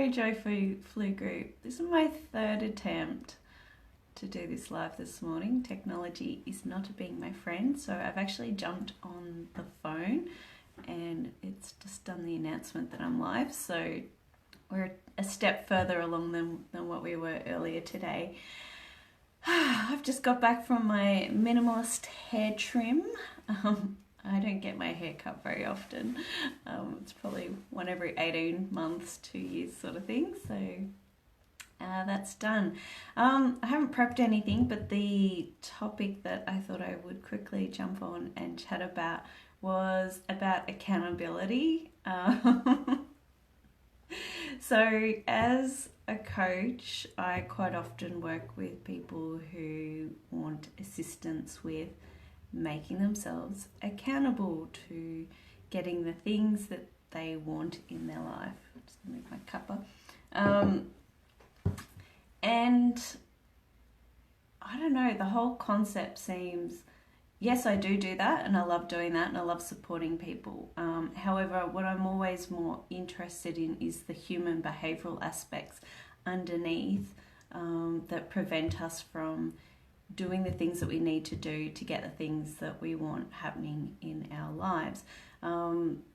Hello, Joyflu group. This is my third attempt to do this live this morning. Technology is not being my friend, so I've actually jumped on the phone and it's just done the announcement that I'm live. So we're a step further along than what we were earlier today. I've just got back from my minimalist hair trim. I don't get my hair cut very often. It's probably one every 18 months, 2 years sort of thing. So that's done. I haven't prepped anything, but the topic that I thought I would quickly jump on and chat about was about accountability. So as a coach, I quite often work with people who want assistance with making themselves accountable to getting the things that they want in their life. Just move my cuppa. And I don't know, the whole concept seems, yes, I do that, and I love doing that, and I love supporting people. However, what I'm always more interested in is the human behavioural aspects underneath that prevent us from doing the things that we need to do to get the things that we want happening in our lives.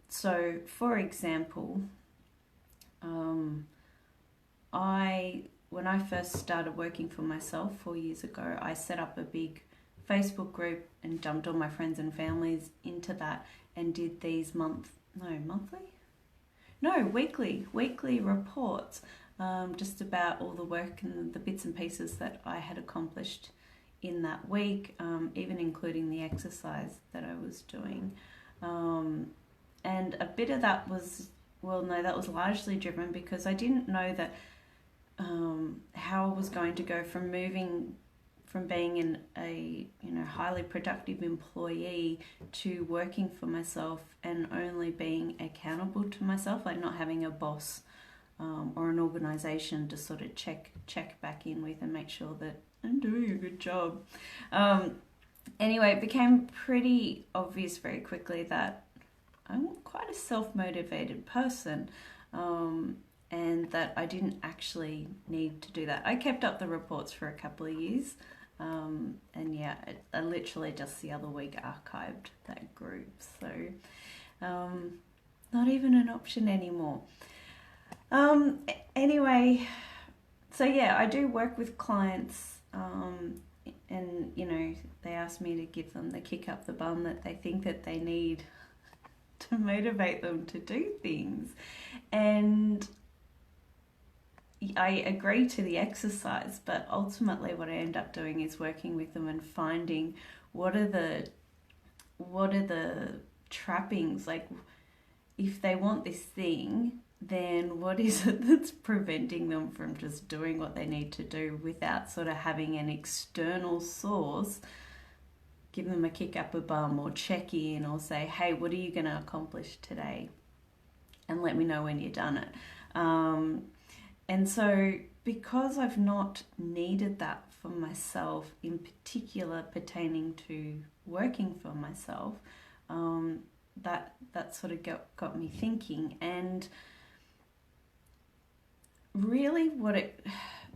So, for example, when I first started working for myself 4 years ago, I set up a big Facebook group and dumped all my friends and families into that and did these weekly reports just about all the work and the bits and pieces that I had accomplished in that week, even including the exercise that I was doing. And a bit of that was, that was largely driven because I didn't know that how I was going to go from moving from being a highly productive employee to working for myself and only being accountable to myself, like not having a boss or an organization to sort of check back in with and make sure that I'm doing a good job. Anyway, it became pretty obvious very quickly that I'm quite a self-motivated person, and that I didn't actually need to do that. I kept up the reports for a couple of years, and yeah, I literally just the other week archived that group. So not even an option anymore. Anyway, so yeah, I do work with clients, and they ask me to give them the kick up the bum that they think that they need to motivate them to do things, and I agree to the exercise, but ultimately what I end up doing is working with them and finding what are the trappings, like if they want this thing, then what is it that's preventing them from just doing what they need to do without sort of having an external source give them a kick up a bum or check in or say, hey, what are you going to accomplish today? And let me know when you've done it. And so because I've not needed that for myself, in particular pertaining to working for myself, that sort of got me thinking. And really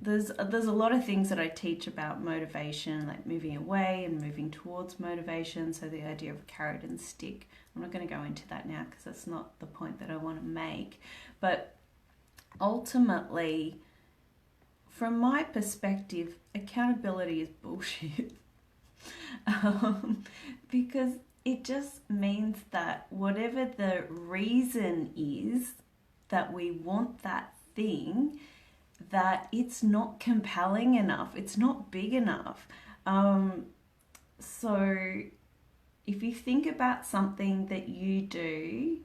there's a lot of things that I teach about motivation, like moving away and moving towards motivation. So the idea of a carrot and stick. I'm not going to go into that now because that's not the point that I want to make. But ultimately, from my perspective, accountability is bullshit. Because it just means that whatever the reason is that we want that thing, that it's not compelling enough, it's not big enough. So if you think about something that you do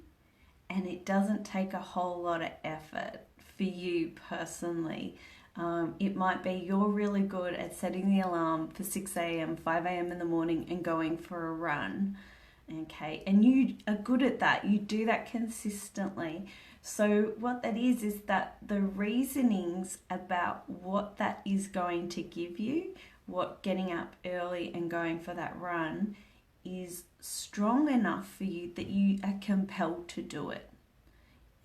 and it doesn't take a whole lot of effort for you personally, it might be you're really good at setting the alarm for 6 a.m, 5 a.m. in the morning and going for a run, okay? And you are good at that, you do that consistently. So what that is that the reasonings about what that is going to give you, what getting up early and going for that run is strong enough for you that you are compelled to do it.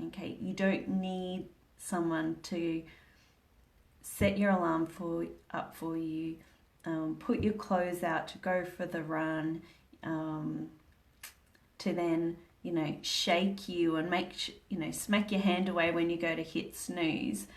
Okay, you don't need someone to set your alarm up for you, put your clothes out to go for the run, to then, shake you and smack your hand away when you go to hit snooze.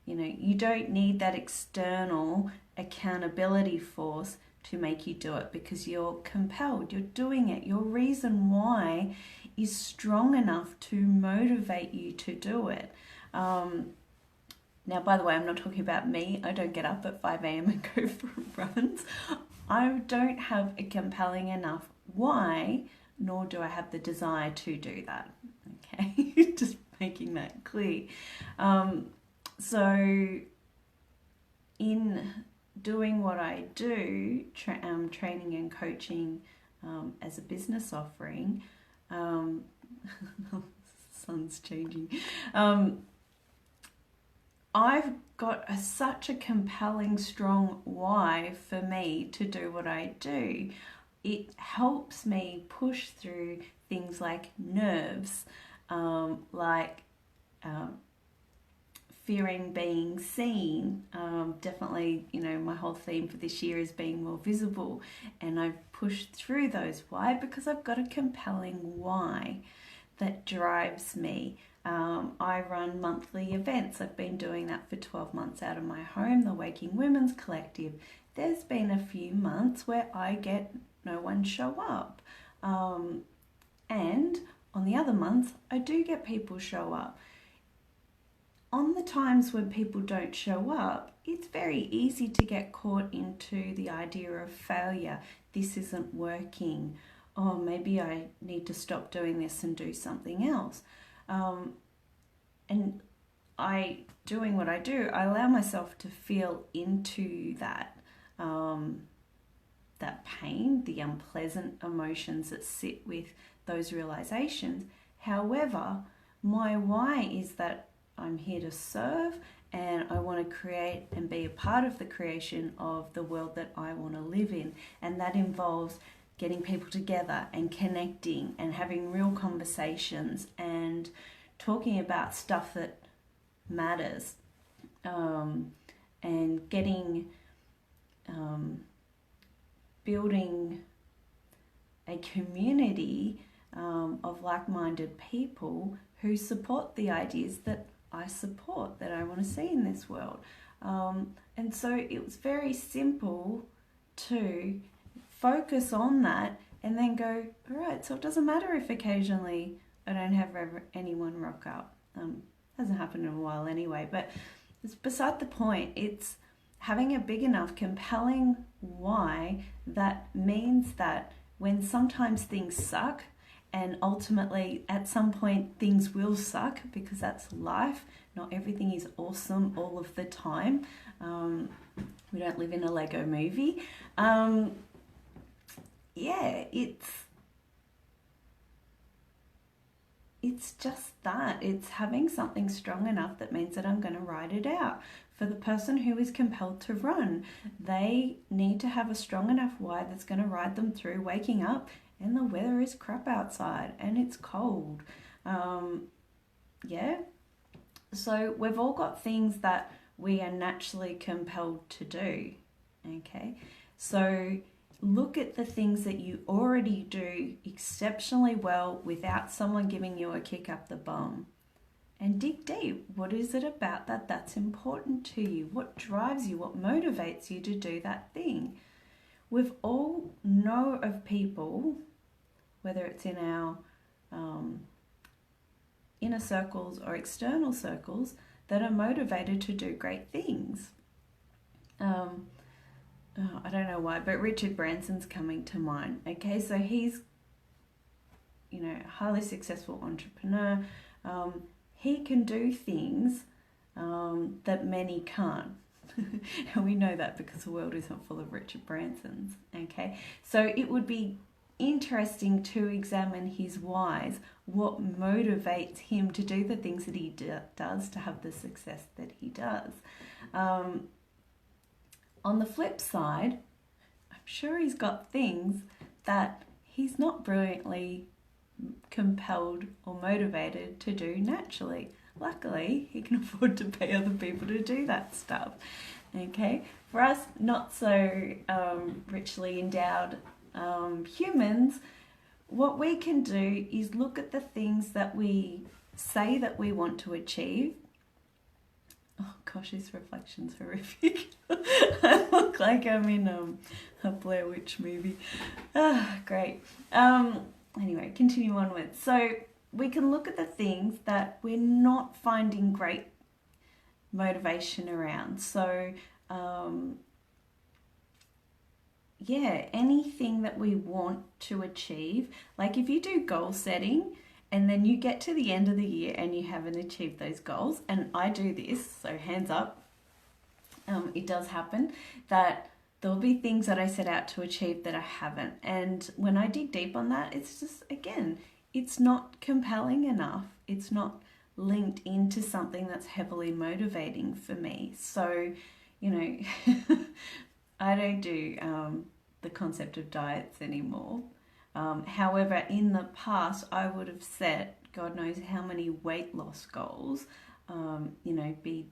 You don't need that external accountability force to make you do it, because you're compelled, you're doing it. Your reason why is strong enough to motivate you to do it. Now, by the way, I'm not talking about me. I don't get up at 5 a.m. and go for runs. I don't have a compelling enough why, nor do I have the desire to do that. Okay, just making that clear. So in doing what I do, training and coaching as a business offering, sun's changing. I've got such a compelling, strong why for me to do what I do. It helps me push through things like nerves, fearing being seen. Definitely, my whole theme for this year is being more visible, and I've pushed through those. Why? Because I've got a compelling why that drives me. I run monthly events. I've been doing that for 12 months out of my home, the Waking Women's Collective. There's been a few months where I get no one show up. And on the other months, I do get people show up. On the times when people don't show up, it's very easy to get caught into the idea of failure. This isn't working. Oh, maybe I need to stop doing this and do something else. And doing what I do, I allow myself to feel into that pain, the unpleasant emotions that sit with those realizations. However, my why is that I'm here to serve, and I want to create and be a part of the creation of the world that I want to live in. And that involves getting people together and connecting and having real conversations and talking about stuff that matters, and building a community of like-minded people who support the ideas that I support, that I want to see in this world. And so it was very simple to focus on that and then go, all right, so it doesn't matter if occasionally I don't have anyone rock up. Hasn't happened in a while anyway, but it's beside the point. It's having a big enough, compelling why that means that when sometimes things suck, and ultimately at some point things will suck, because that's life. Not everything is awesome all of the time. We don't live in a Lego movie. It's just that. It's having something strong enough that means that I'm going to ride it out. For the person who is compelled to run, they need to have a strong enough why that's going to ride them through waking up and the weather is crap outside and it's cold. So we've all got things that we are naturally compelled to do. Okay, so look at the things that you already do exceptionally well without someone giving you a kick up the bum. And dig deep. What is it about that's important to you? What drives you? What motivates you to do that thing? We've all know of people, whether it's in our inner circles or external circles, that are motivated to do great things. I don't know why, but Richard Branson's coming to mind. Okay, so he's, a highly successful entrepreneur. He can do things that many can't. And we know that because the world isn't full of Richard Bransons. Okay, so it would be interesting to examine his whys, what motivates him to do the things that he does, to have the success that he does. On the flip side, I'm sure he's got things that he's not brilliantly compelled or motivated to do naturally. luckily he can afford to pay other people to do that stuff. Okay, for us not so richly endowed humans, what we can do is look at the things that we say that we want to achieve. Oh gosh, this reflection's horrific. I look like I'm in a Blair Witch movie. Great. Anyway, continue onwards. So we can look at the things that we're not finding great motivation around. So anything that we want to achieve, like if you do goal setting and then you get to the end of the year and you haven't achieved those goals, and I do this, so hands up, it does happen that there'll be things that I set out to achieve that I haven't. And when I dig deep on that, it's just, again, it's not compelling enough. It's not linked into something that's heavily motivating for me. So, I don't do the concept of diets anymore. However, in the past, I would have set God knows how many weight loss goals, be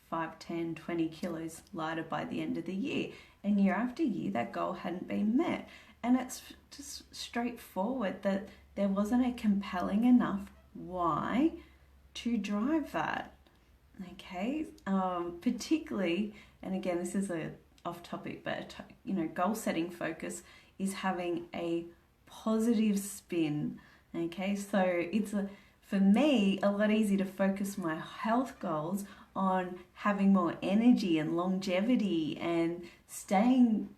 5, 10, 20 kilos lighter by the end of the year. And year after year, that goal hadn't been met. And it's just straightforward that there wasn't a compelling enough why to drive that. Okay, particularly, and again, this is a off topic, but goal setting focus is having a positive spin. Okay, so it's for me a lot easier to focus my health goals on having more energy and longevity and staying,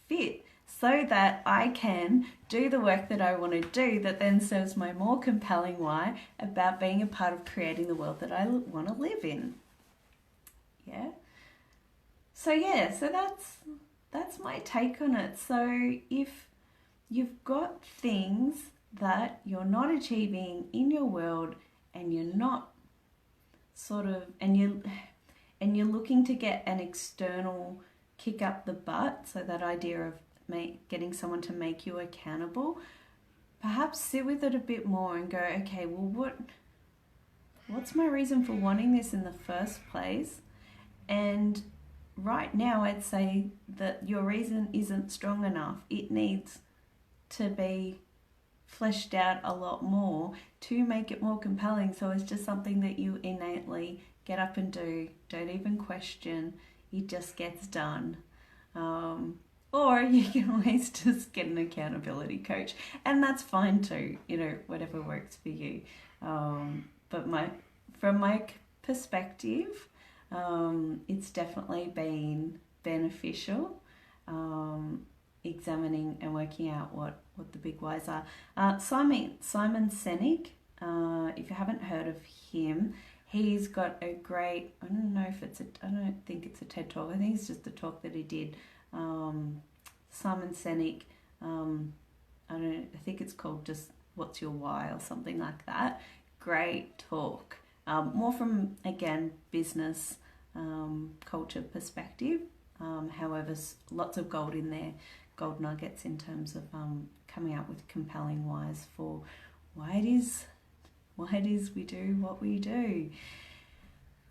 fit, so that I can do the work that I want to do that then serves my more compelling why about being a part of creating the world that I want to live in. Yeah. So that's my take on it. So if you've got things that you're not achieving in your world and you're not and you're looking to get an external kick up the butt, so that idea of getting someone to make you accountable, perhaps sit with it a bit more and go, okay, well, what's my reason for wanting this in the first place? And right now, I'd say that your reason isn't strong enough. It needs to be fleshed out a lot more to make it more compelling. So it's just something that you innately get up and do. Don't even question. It just gets done. Or you can always just get an accountability coach, and that's fine too. Whatever works for you. But from my perspective, it's definitely been beneficial, examining and working out what the big whys are. Simon Sinek, if you haven't heard of him, he's got a great, I don't think it's a TED Talk, I think it's just a talk that he did. Simon Sinek, I think it's called just What's Your Why or something like that. Great talk. More from, again, business culture perspective. However, lots of gold in there, gold nuggets in terms of coming up with compelling whys for why it is we do what we do.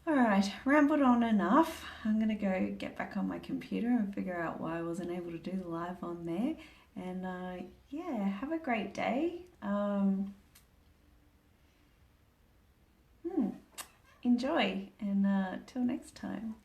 All right, rambled on enough. I'm going to go get back on my computer and figure out why I wasn't able to do the live on there. And have a great day. Enjoy, and till next time.